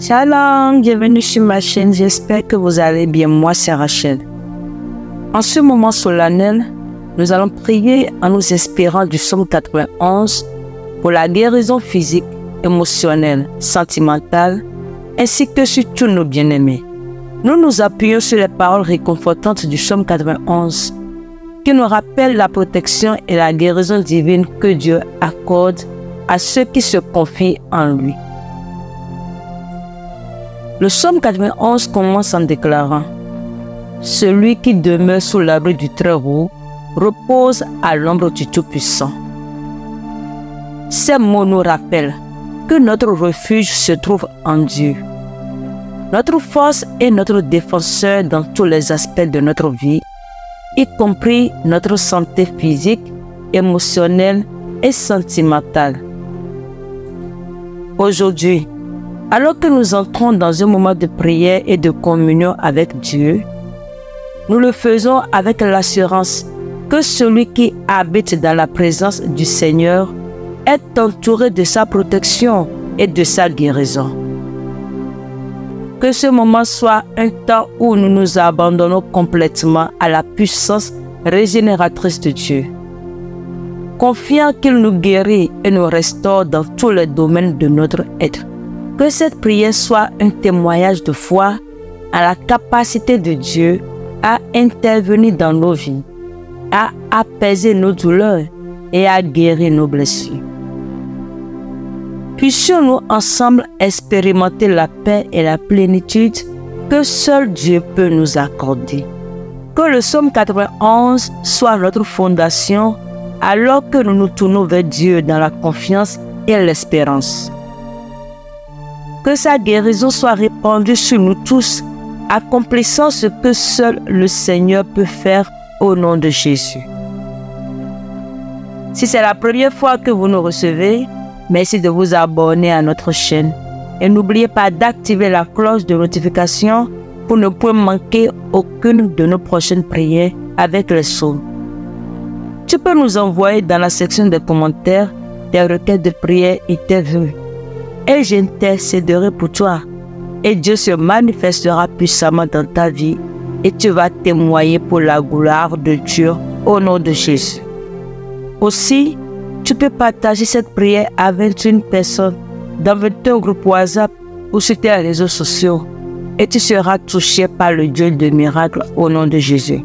Shalom, bienvenue sur ma chaîne, j'espère que vous allez bien, moi c'est Rachel. En ce moment solennel, nous allons prier en nous inspirant du psaume 91 pour la guérison physique, émotionnelle, sentimentale, ainsi que sur tous nos bien-aimés. Nous nous appuyons sur les paroles réconfortantes du psaume 91 qui nous rappellent la protection et la guérison divine que Dieu accorde à ceux qui se confient en lui. Le psaume 91 commence en déclarant « Celui qui demeure sous l'abri du Très-Haut repose à l'ombre du Tout-Puissant. » Ces mots nous rappellent que notre refuge se trouve en Dieu. Notre force est notre défenseur dans tous les aspects de notre vie, y compris notre santé physique, émotionnelle et sentimentale. Aujourd'hui, alors que nous entrons dans un moment de prière et de communion avec Dieu, nous le faisons avec l'assurance que celui qui habite dans la présence du Seigneur est entouré de sa protection et de sa guérison. Que ce moment soit un temps où nous nous abandonnons complètement à la puissance régénératrice de Dieu, confiant qu'il nous guérit et nous restaure dans tous les domaines de notre être. Que cette prière soit un témoignage de foi à la capacité de Dieu à intervenir dans nos vies, à apaiser nos douleurs et à guérir nos blessures. Puissions-nous ensemble expérimenter la paix et la plénitude que seul Dieu peut nous accorder. Que le psaume 91 soit notre fondation alors que nous nous tournons vers Dieu dans la confiance et l'espérance. Que sa guérison soit répandue sur nous tous, accomplissant ce que seul le Seigneur peut faire au nom de Jésus. Si c'est la première fois que vous nous recevez, merci de vous abonner à notre chaîne. Et n'oubliez pas d'activer la cloche de notification pour ne pas manquer aucune de nos prochaines prières avec les psaumes. Tu peux nous envoyer dans la section des commentaires tes requêtes de prière et tes vœux. Et j'intercéderai pour toi. Et Dieu se manifestera puissamment dans ta vie et tu vas témoigner pour la gloire de Dieu au nom de Jésus. Aussi, tu peux partager cette prière avec une personne dans ton groupe WhatsApp ou sur tes réseaux sociaux et tu seras touché par le Dieu de miracles au nom de Jésus.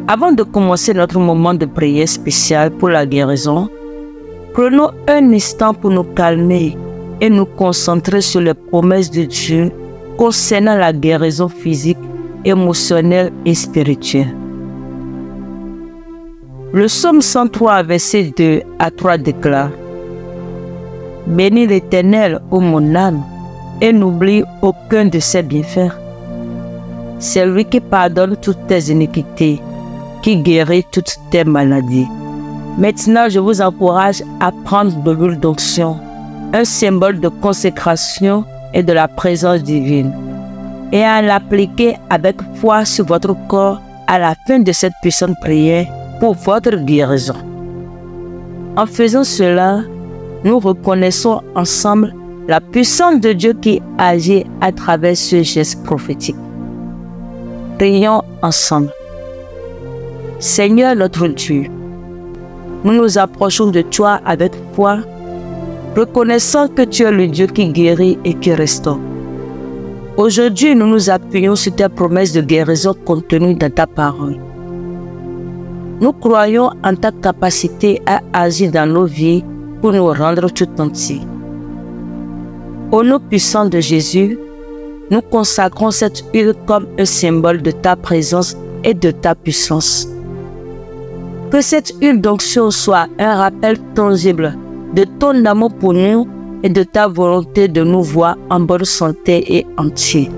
Avant de commencer notre moment de prière spécial pour la guérison, prenons un instant pour nous calmer et nous concentrer sur les promesses de Dieu concernant la guérison physique, émotionnelle et spirituelle. Le psaume 103, verset 2 à 3 déclare « Bénis l'Éternel, ô mon âme, et n'oublie aucun de ses bienfaits. C'est lui qui pardonne toutes tes iniquités, qui guérit toutes tes maladies. » Maintenant, je vous encourage à prendre de l'huile d'onction, un symbole de consécration et de la présence divine, et à l'appliquer avec foi sur votre corps à la fin de cette puissante prière pour votre guérison. En faisant cela, nous reconnaissons ensemble la puissance de Dieu qui agit à travers ce geste prophétique. Prions ensemble. Seigneur notre Dieu, nous nous approchons de toi avec foi, reconnaissant que tu es le Dieu qui guérit et qui restaure. Aujourd'hui, nous nous appuyons sur tes promesses de guérison contenues dans ta parole. Nous croyons en ta capacité à agir dans nos vies pour nous rendre tout entiers. Au nom puissant de Jésus, nous consacrons cette huile comme un symbole de ta présence et de ta puissance. Que cette huile d'onction soit un rappel tangible de ton amour pour nous et de ta volonté de nous voir en bonne santé et entiers.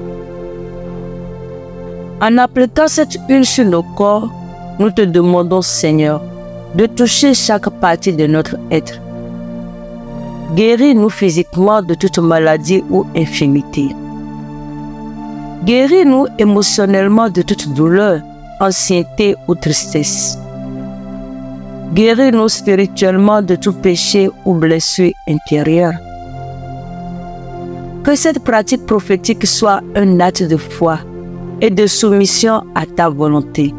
En appliquant cette huile sur nos corps, nous te demandons, Seigneur, de toucher chaque partie de notre être. Guéris-nous physiquement de toute maladie ou infirmité. Guéris-nous émotionnellement de toute douleur, anxiété ou tristesse. Guéris-nous spirituellement de tout péché ou blessure intérieure. Que cette pratique prophétique soit un acte de foi et de soumission à ta volonté.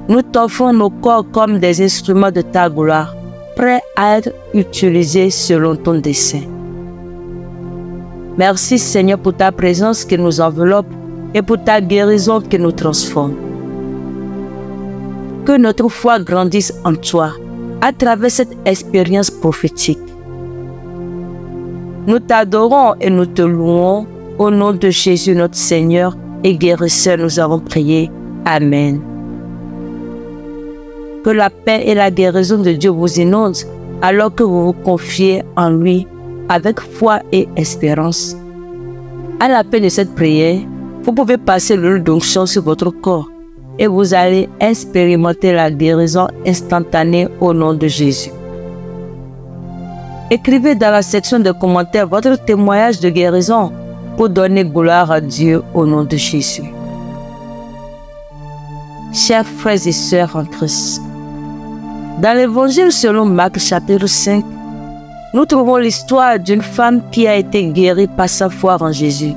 Nous t'offrons nos corps comme des instruments de ta gloire, prêts à être utilisés selon ton dessein. Merci Seigneur pour ta présence qui nous enveloppe et pour ta guérison qui nous transforme. Que notre foi grandisse en toi à travers cette expérience prophétique. Nous t'adorons et nous te louons au nom de Jésus notre Seigneur et guérisseur, nous avons prié. Amen. Que la paix et la guérison de Dieu vous inondent alors que vous vous confiez en lui avec foi et espérance. À la fin de cette prière, vous pouvez passer l'huile d'onction sur votre corps et vous allez expérimenter la guérison instantanée au nom de Jésus. Écrivez dans la section de commentaires votre témoignage de guérison pour donner gloire à Dieu au nom de Jésus. Chers frères et sœurs en Christ, dans l'évangile selon Marc chapitre 5, nous trouvons l'histoire d'une femme qui a été guérie par sa foi en Jésus.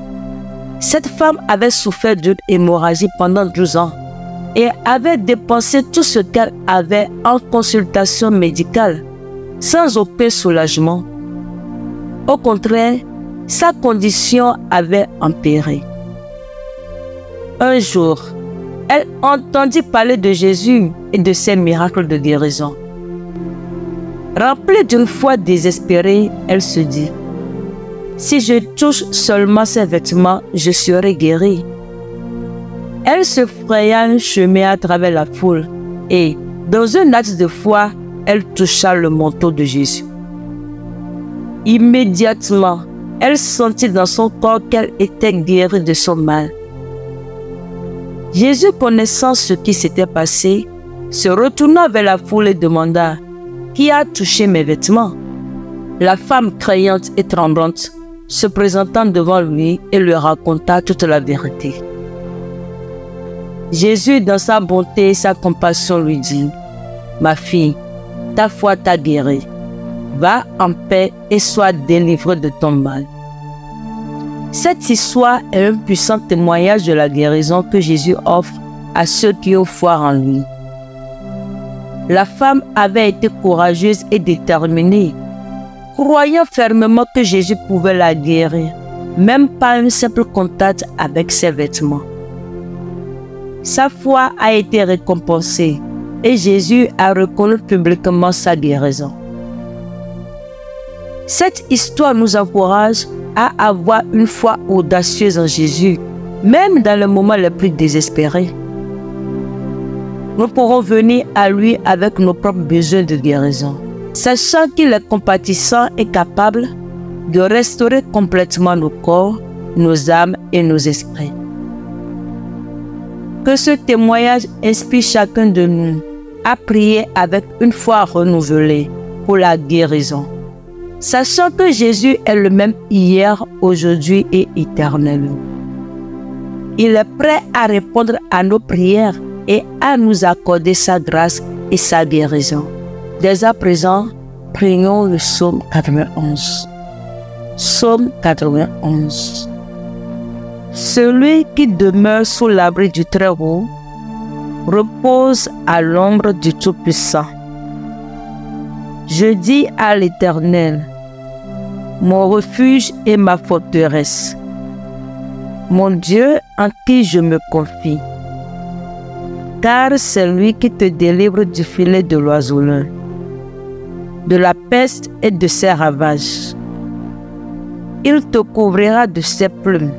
Cette femme avait souffert d'une hémorragie pendant 12 ans et avait dépensé tout ce qu'elle avait en consultation médicale sans aucun soulagement. Au contraire, sa condition avait empiré. Un jour, elle entendit parler de Jésus et de ses miracles de guérison. Remplie d'une foi désespérée, elle se dit: si je touche seulement ses vêtements, je serai guérie. Elle se fraya un chemin à travers la foule et, dans un acte de foi, elle toucha le manteau de Jésus. Immédiatement, elle sentit dans son corps qu'elle était guérie de son mal. Jésus, connaissant ce qui s'était passé, se retourna vers la foule et demanda: qui a touché mes vêtements? La femme, craignante et tremblante, se présentant devant lui et lui raconta toute la vérité. Jésus, dans sa bonté et sa compassion, lui dit: ma fille, ta foi t'a guérie. Va en paix et sois délivrée de ton mal. Cette histoire est un puissant témoignage de la guérison que Jésus offre à ceux qui ont foi en lui. La femme avait été courageuse et déterminée, croyant fermement que Jésus pouvait la guérir, même par un simple contact avec ses vêtements. Sa foi a été récompensée et Jésus a reconnu publiquement sa guérison. Cette histoire nous encourage à avoir une foi audacieuse en Jésus, même dans les moments les plus désespérés. Nous pourrons venir à lui avec nos propres besoins de guérison, sachant qu'il est compatissant et capable de restaurer complètement nos corps, nos âmes et nos esprits. Que ce témoignage inspire chacun de nous à prier avec une foi renouvelée pour la guérison, sachant que Jésus est le même hier, aujourd'hui et éternellement. Il est prêt à répondre à nos prières et à nous accorder sa grâce et sa guérison. Dès à présent, prions le psaume 91. Psaume 91. Celui qui demeure sous l'abri du Très-Haut repose à l'ombre du Tout-Puissant. Je dis à l'Éternel, mon refuge et ma forteresse, mon Dieu en qui je me confie. Car c'est lui qui te délivre du filet de l'oiseleur, de la peste et de ses ravages. Il te couvrira de ses plumes,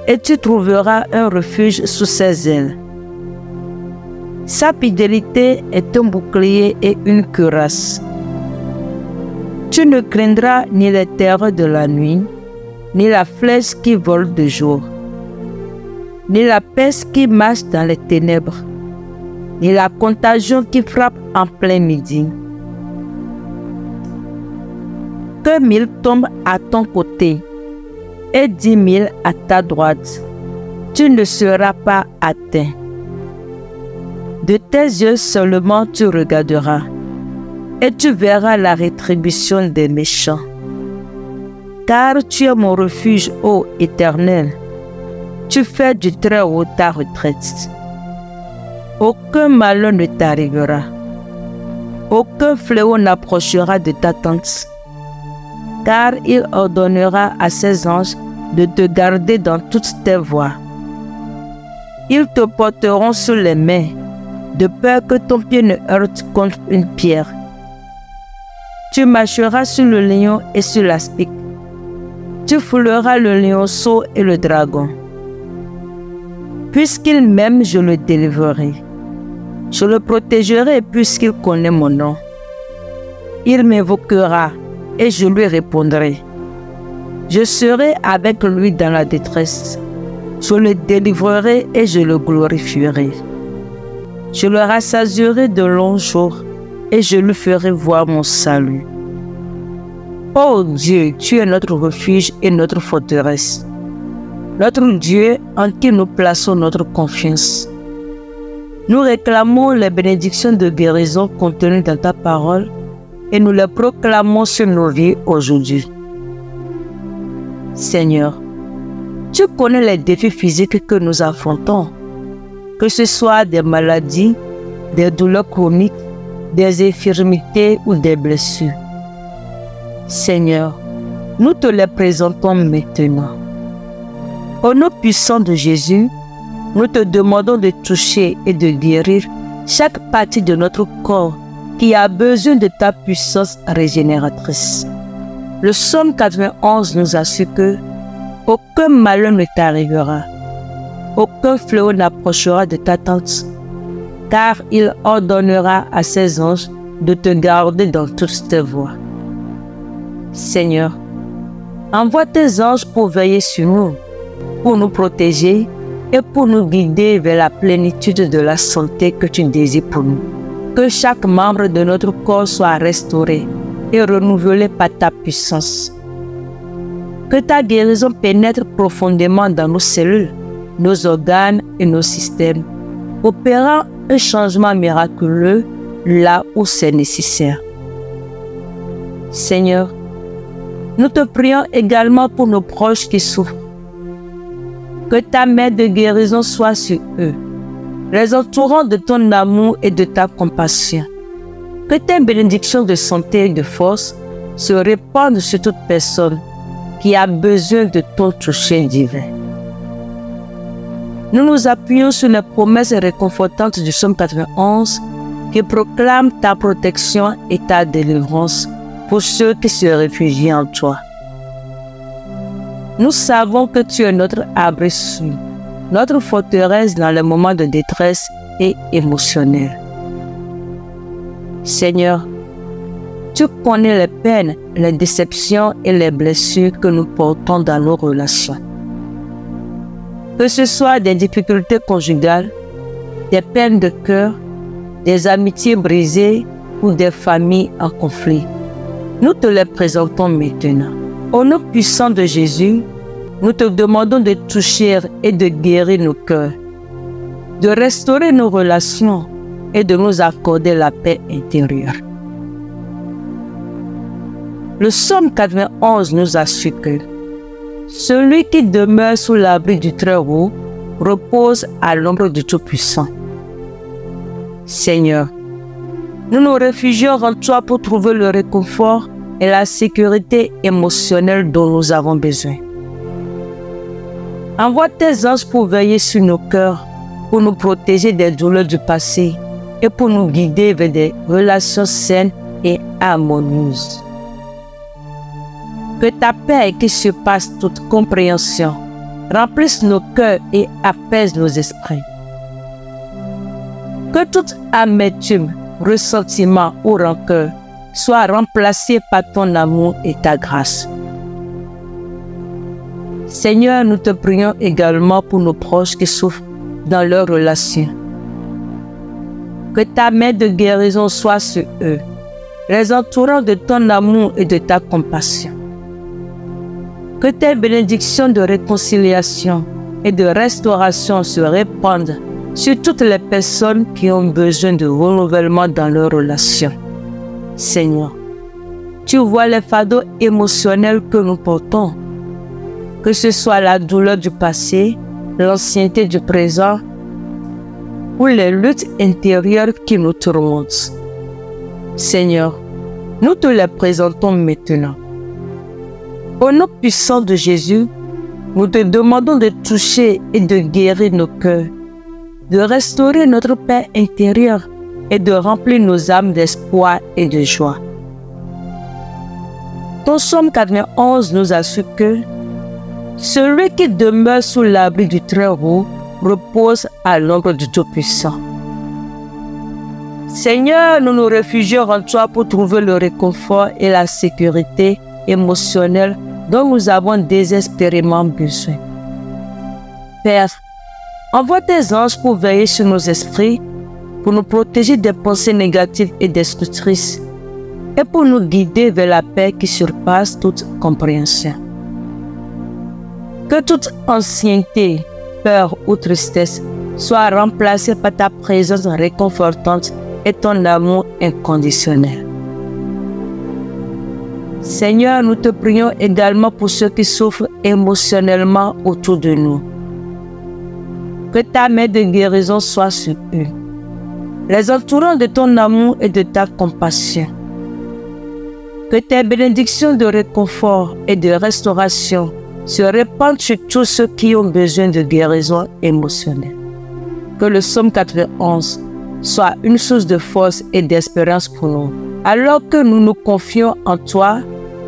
et tu trouveras un refuge sous ses ailes. Sa fidélité est un bouclier et une cuirasse. Tu ne craindras ni les terreurs de la nuit, ni la flèche qui vole de jour, ni la peste qui marche dans les ténèbres, ni la contagion qui frappe en plein midi. Que 1000 tombent à ton côté et 10 000 à ta droite, tu ne seras pas atteint. De tes yeux seulement tu regarderas, et tu verras la rétribution des méchants. car tu es mon refuge, ô Éternel. Tu fais du Très-Haut ta retraite. Aucun malheur ne t'arrivera. Aucun fléau n'approchera de ta tente, car il ordonnera à ses anges de te garder dans toutes tes voies. Ils te porteront sur les mains, de peur que ton pied ne heurte contre une pierre. Tu marcheras sur le lion et sur l'aspic. Tu fouleras le lionceau et le dragon. Puisqu'il m'aime, je le délivrerai. Je le protégerai puisqu'il connaît mon nom. Il m'invoquera et je lui répondrai. Je serai avec lui dans la détresse. Je le délivrerai et je le glorifierai. Je le rassasierai de longs jours et je lui ferai voir mon salut. Ô Dieu, tu es notre refuge et notre forteresse, notre Dieu en qui nous plaçons notre confiance. Nous réclamons les bénédictions de guérison contenues dans ta parole et nous les proclamons sur nos vies aujourd'hui. Seigneur, tu connais les défis physiques que nous affrontons, que ce soit des maladies, des douleurs chroniques, des infirmités ou des blessures. Seigneur, nous te les présentons maintenant. Au nom puissant de Jésus, nous te demandons de toucher et de guérir chaque partie de notre corps qui a besoin de ta puissance régénératrice. Le psaume 91 nous assure que aucun malheur ne t'arrivera, aucun fléau n'approchera de ta tente, car il ordonnera à ses anges de te garder dans toutes tes voies. Seigneur, envoie tes anges pour veiller sur nous, pour nous protéger et pour nous guider vers la plénitude de la santé que tu désires pour nous. Que chaque membre de notre corps soit restauré et renouvelé par ta puissance. Que ta guérison pénètre profondément dans nos cellules, nos organes et nos systèmes, opérant un changement miraculeux là où c'est nécessaire. Seigneur, nous te prions également pour nos proches qui souffrent. Que ta main de guérison soit sur eux, les entourant de ton amour et de ta compassion. Que tes bénédictions de santé et de force se répandent sur toute personne qui a besoin de ton toucher divin. Nous nous appuyons sur les promesses réconfortantes du psaume 91 qui proclament ta protection et ta délivrance pour ceux qui se réfugient en toi. Nous savons que tu es notre abri sûr, notre forteresse dans les moments de détresse et émotionnels. Seigneur, tu connais les peines, les déceptions et les blessures que nous portons dans nos relations. Que ce soit des difficultés conjugales, des peines de cœur, des amitiés brisées ou des familles en conflit, nous te les présentons maintenant. Au nom puissant de Jésus, nous te demandons de toucher et de guérir nos cœurs, de restaurer nos relations et de nous accorder la paix intérieure. Le psaume 91 nous assure que celui qui demeure sous l'abri du Très-Haut repose à l'ombre du Tout-Puissant. Seigneur, nous nous réfugions en toi pour trouver le réconfort et la sécurité émotionnelle dont nous avons besoin. Envoie tes anges pour veiller sur nos cœurs, pour nous protéger des douleurs du passé et pour nous guider vers des relations saines et harmonieuses. Que ta paix qui surpasse toute compréhension remplisse nos cœurs et apaise nos esprits. Que toute amertume, ressentiment ou rancœur soit remplacé par ton amour et ta grâce. Seigneur, nous te prions également pour nos proches qui souffrent dans leurs relations. Que ta main de guérison soit sur eux, les entourant de ton amour et de ta compassion. Que tes bénédictions de réconciliation et de restauration se répandent sur toutes les personnes qui ont besoin de renouvellement dans leurs relations. Seigneur, Tu vois les fardeaux émotionnels que nous portons, que ce soit la douleur du passé, l'ancienneté du présent ou les luttes intérieures qui nous tourmentent. Seigneur, nous te les présentons maintenant. Au nom puissant de Jésus, nous te demandons de toucher et de guérir nos cœurs, de restaurer notre paix intérieure et de remplir nos âmes d'espoir et de joie. Ton psaume 91 nous assure que celui qui demeure sous l'abri du Très-Haut repose à l'ombre du Tout-Puissant. Seigneur, nous nous réfugions en toi pour trouver le réconfort et la sécurité émotionnelle dont nous avons désespérément besoin. Père, envoie tes anges pour veiller sur nos esprits, pour nous protéger des pensées négatives et destructrices, et pour nous guider vers la paix qui surpasse toute compréhension. Que toute ancienneté, peur ou tristesse soit remplacée par ta présence réconfortante et ton amour inconditionnel. Seigneur, nous te prions également pour ceux qui souffrent émotionnellement autour de nous. Que ta main de guérison soit sur eux, les entourant de ton amour et de ta compassion. Que tes bénédictions de réconfort et de restauration se répandent sur tous ceux qui ont besoin de guérison émotionnelle. Que le psaume 91 soit une source de force et d'espérance pour nous, alors que nous nous confions en toi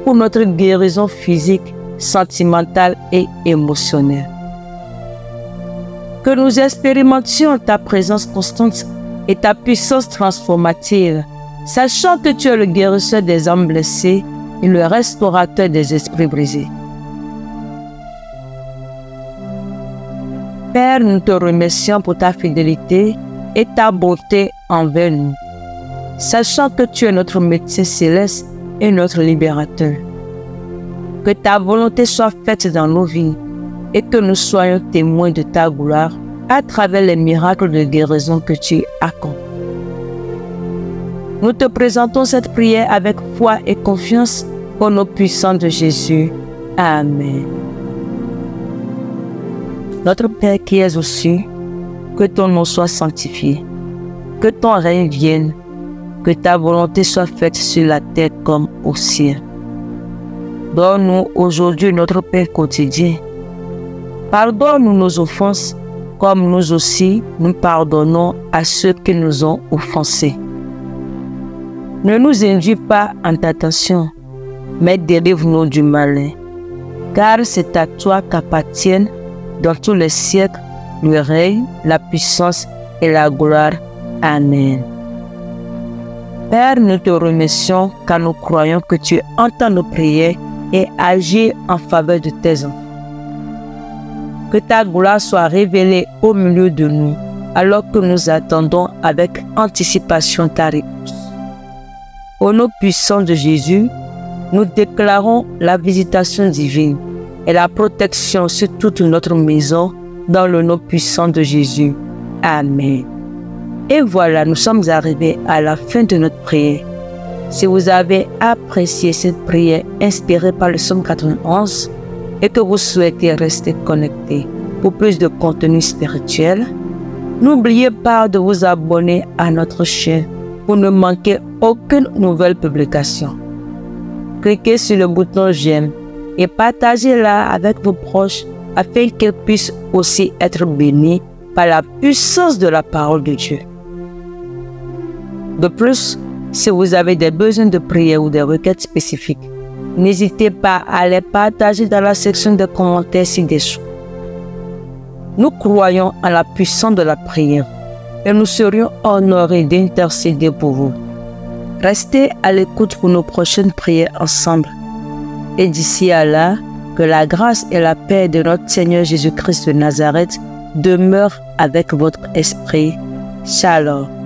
pour notre guérison physique, sentimentale et émotionnelle. Que nous expérimentions ta présence constante et ta puissance transformative, sachant que tu es le guérisseur des âmes blessées et le restaurateur des esprits brisés. Père, nous te remercions pour ta fidélité et ta bonté envers nous, sachant que tu es notre médecin céleste et notre libérateur. Que ta volonté soit faite dans nos vies et que nous soyons témoins de ta gloire à travers les miracles de guérison que tu accomplis. Nous te présentons cette prière avec foi et confiance au nom puissant de Jésus. Amen. Notre Père qui es aux cieux, que ton nom soit sanctifié, que ton règne vienne, que ta volonté soit faite sur la terre comme au ciel. Donne-nous aujourd'hui notre pain quotidien. Pardonne-nous nos offenses, comme nous aussi nous pardonnons à ceux qui nous ont offensés. Ne nous induis pas en tentation, mais délivre-nous du malin. Car c'est à toi qu'appartiennent dans tous les siècles le règne, la puissance et la gloire. Amen. Père, nous te remercions car nous croyons que tu entends nos prières et agis en faveur de tes enfants. Que ta gloire soit révélée au milieu de nous, alors que nous attendons avec anticipation ta réponse. Au nom puissant de Jésus, nous déclarons la visitation divine et la protection sur toute notre maison dans le nom puissant de Jésus. Amen. Et voilà, nous sommes arrivés à la fin de notre prière. Si vous avez apprécié cette prière inspirée par le psaume 91 et que vous souhaitez rester connecté pour plus de contenu spirituel, n'oubliez pas de vous abonner à notre chaîne pour ne manquer aucune nouvelle publication. Cliquez sur le bouton j'aime et partagez-la avec vos proches afin qu'ils puissent aussi être bénis par la puissance de la parole de Dieu. De plus, si vous avez des besoins de prière ou des requêtes spécifiques, n'hésitez pas à les partager dans la section de commentaires ci-dessous. Nous croyons en la puissance de la prière et nous serions honorés d'intercéder pour vous. Restez à l'écoute pour nos prochaines prières ensemble. Et d'ici à là, que la grâce et la paix de notre Seigneur Jésus-Christ de Nazareth demeurent avec votre esprit. Shalom.